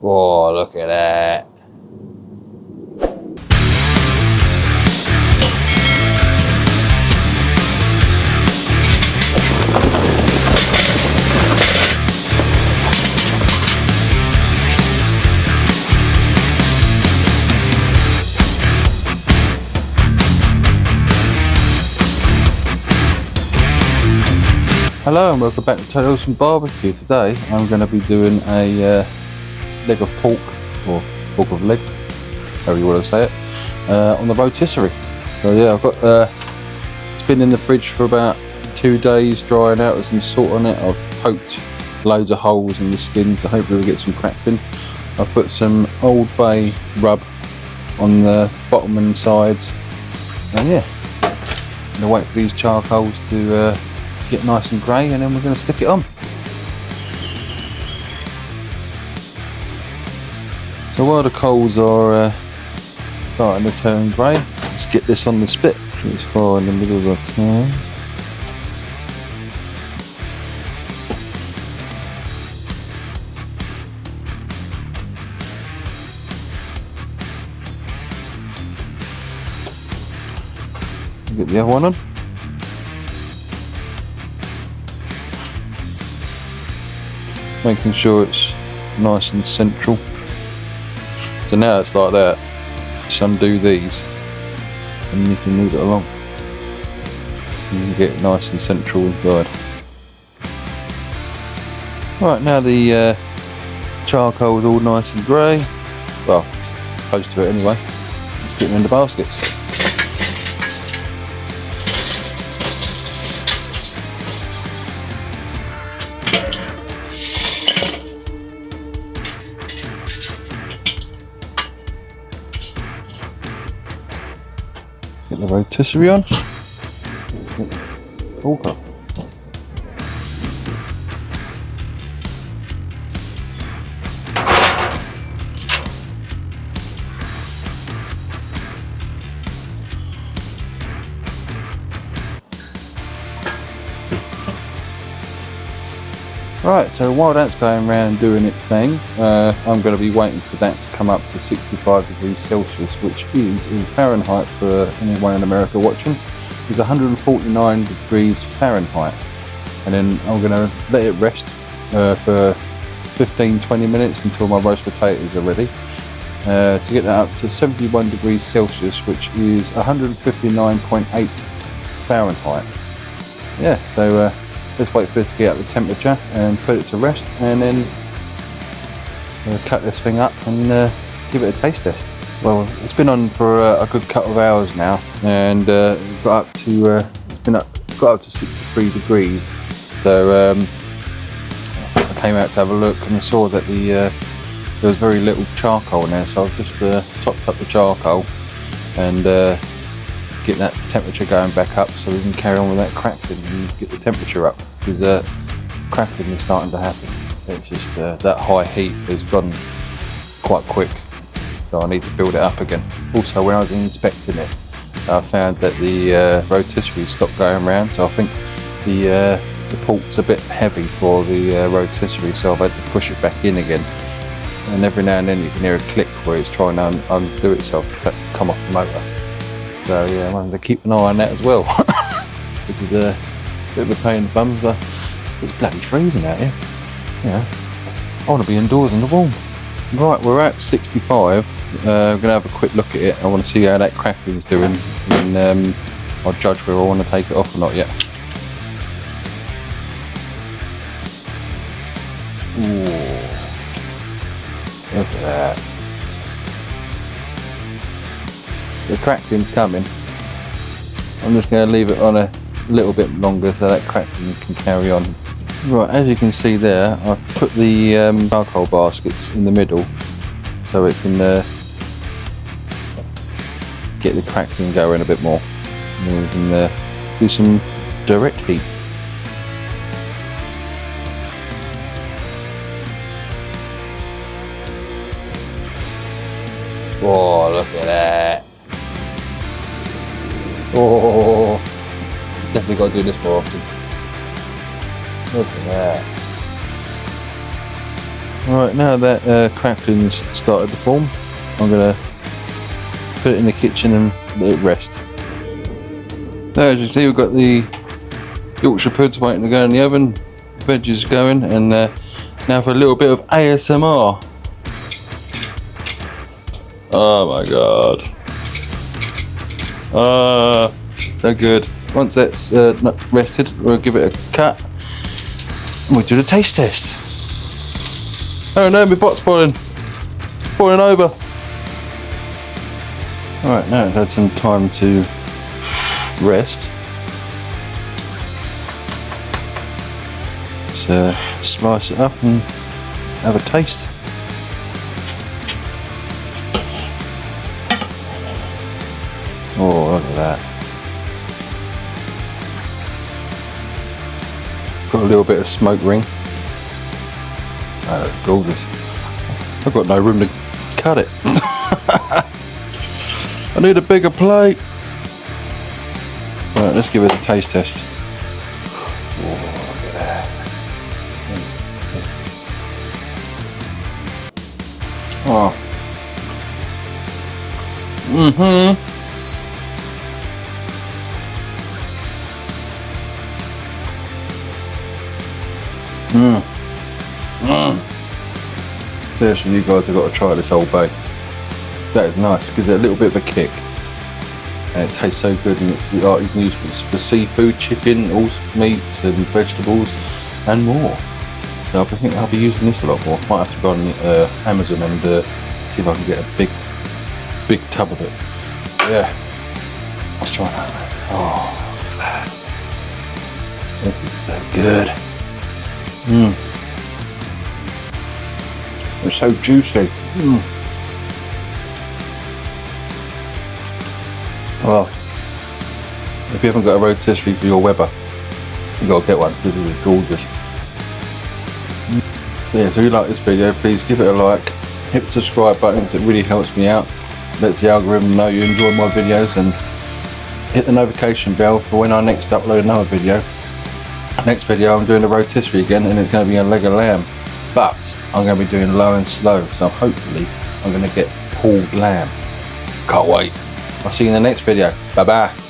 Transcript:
Whoa, look at that. Hello and welcome back to Totally Awesome BBQ. Today I'm going to be doing a leg of pork, or pork of leg, however you want to say it, on the rotisserie. So yeah, I've got it's been in the fridge for about 2 days drying out with some salt on it. I've poked loads of holes in the skin to hopefully get some crackling. I've put some Old Bay rub on the bottom and sides, and yeah, I'm going to wait for these charcoals to get nice and grey, and then we're going to stick it on. So while the coals are starting to turn grey, let's get this on the spit as far in the middle as I can. Get the other one on. Making sure it's nice and central. So now it's like that. Just undo these and you can move it along. You can get it nice and central inside. Right, now the charcoal is all nice and grey. Well, close to it anyway. Let's get them in the baskets. Get the rotisserie on. Pork up. Right, so while that's going around doing its thing, I'm going to be waiting for that to come up to 65 degrees Celsius, which is in Fahrenheit, for anyone in America watching, is 149 degrees Fahrenheit. And then I'm going to let it rest for 15-20 minutes until my roast potatoes are ready, to get that up to 71 degrees Celsius, which is 159.8 Fahrenheit. Yeah, so let's wait for it to get up the temperature and put it to rest, and then cut this thing up and give it a taste test. Well, it's been on for a good couple of hours now, and it's got up to got up to 63 degrees. So I came out to have a look and I saw that there was very little charcoal in there, so I've just topped up the charcoal and get that temperature going back up so we can carry on with that crackling and get the temperature up, because crackling is starting to happen. It's just that high heat has gone quite quick, so I need to build it up again. Also, when I was inspecting it, I found that the rotisserie stopped going around, so I think the pork's a bit heavy for the rotisserie, so I've had to push it back in again. And every now and then you can hear a click where it's trying to undo itself to come off the motor. So yeah, I'm going to keep an eye on that as well, which is a bit of a pain in the bum, but it's bloody freezing out here. Yeah, I want to be indoors in the warm. Right, we're at 65. I'm going to have a quick look at it. I want to see how that crackling's doing, and I'll judge whether I want to take it off or not yet. Ooh, look at that. The crackling's coming. I'm just going to leave it on a little bit longer so that crackling can carry on. Right, as you can see there, I've put the charcoal baskets in the middle so it can get the crackling going a bit more. And then we can do some direct heat. Whoa, look at that. Oh, definitely got to do this more often. Look at that. Right, now that crackling's started to form, I'm going to put it in the kitchen and let it rest. Now, as you can see, we've got the Yorkshire puds waiting to go in the oven, veggies going, and now for a little bit of ASMR. Oh my god. So good. Once that's rested, we'll give it a cut and we'll do the taste test. Oh no, my pot's boiling over. Alright, now it's had some time to rest. Let's slice it up and have a taste. Oh, look at that. Got a little bit of smoke ring. Oh, that's gorgeous. I've got no room to cut it. I need a bigger plate. Right, let's give it a taste test. Oh, look at that. Oh. Seriously, you guys have got to try this Old Bay. That is nice, gives it a little bit of a kick. And it tastes so good, and it's the art you can use for seafood, chicken, all meats and vegetables and more. So I think I'll be using this a lot more. Might have to go on Amazon and see if I can get a big tub of it. Yeah, let's try that. Oh, this is so good. It's so juicy. Well, if you haven't got a rotisserie for your Weber, you got to get one because this is gorgeous. So yeah, so if you like this video, please give it a like, hit the subscribe button because it really helps me out. Lets the algorithm know you enjoy my videos, and hit the notification bell for when I next upload another video. Next video I'm doing a rotisserie again, and it's going to be a leg of lamb, but I'm going to be doing low and slow, so hopefully I'm going to get pulled lamb. Can't wait. I'll see you in the next video. Bye bye.